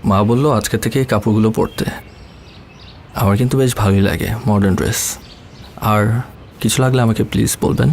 মা বললো আজকে থেকে এই কাপড়গুলো পরতে। আমার কিন্তু বেশ ভালোই লাগে মডার্ন ড্রেস। আর কিছু লাগলে আমাকে প্লিজ বলবেন।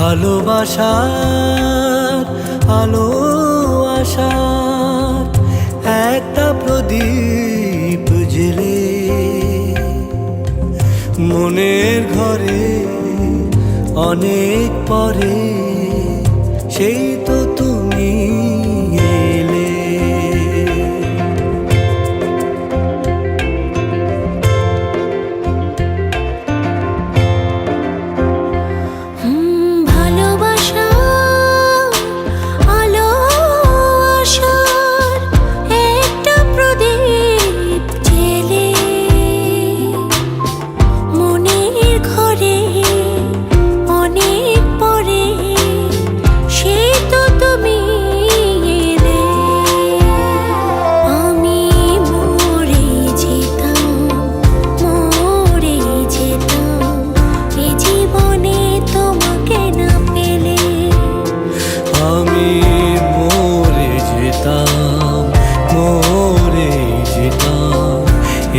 ভালোবাসার আলো আশার একটা প্রদীপ জেলে মনের ঘরে অনেক পরে সেই তো তুমি এলে।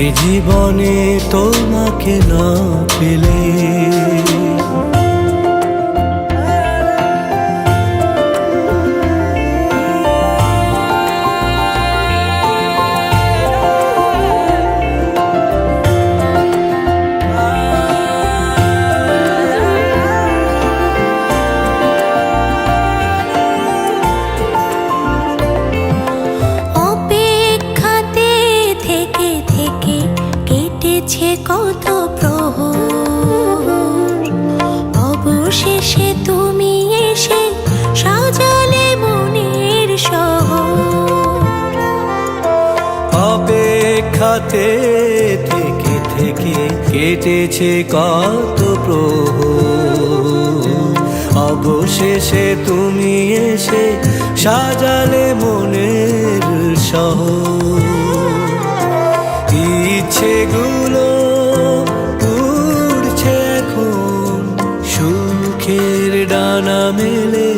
এ জীবনে তোমাকে না পেলে কত প্রহর অবশেষে তুমি এসে সাজালে মনের শহর। অপেক্ষাতে থেকে থেকে কেটেছে কত প্রহর অবশেষে তুমি এসে সাজালে মনের শহর। ইচ্ছেগুলো উড়ছে এখন সুখের ডানা মেলে।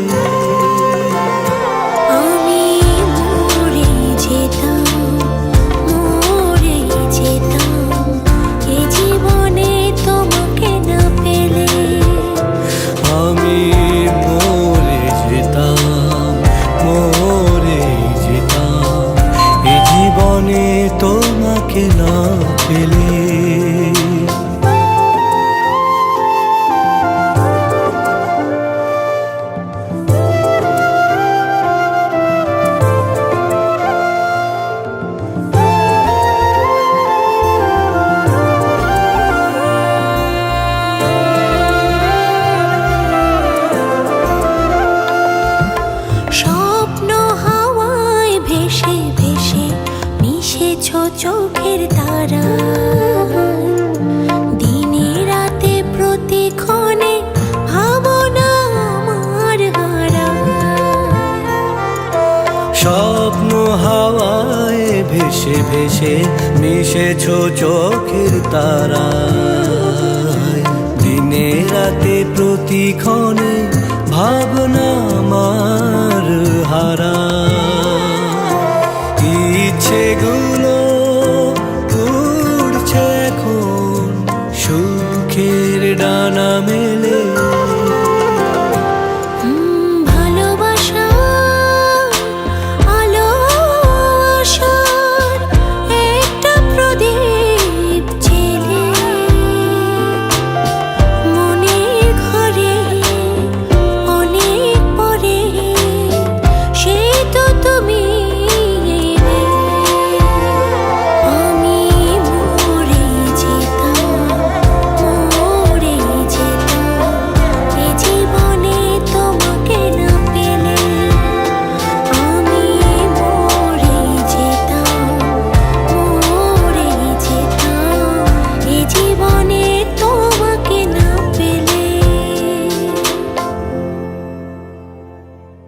আমি মরে যেতাম এ জীবনে তোমাকে না পেলে। আমি মরে যেতাম এ জীবনে তোমাকে না পেলে। স্বপ্ন হাওয়ায় ভেসে ভেসে মিশেছ চোখের তারা দিনে রাতে প্রতিক্ষণে ভাবনা আমার হারা। স্বপ্ন হাওয়ায় ভেসে ভেসে মিশেছ চোখের তারা দিনে রাতে প্রতিক্ষণে ভাবনা আমার হারা। ইচ্ছেগুলো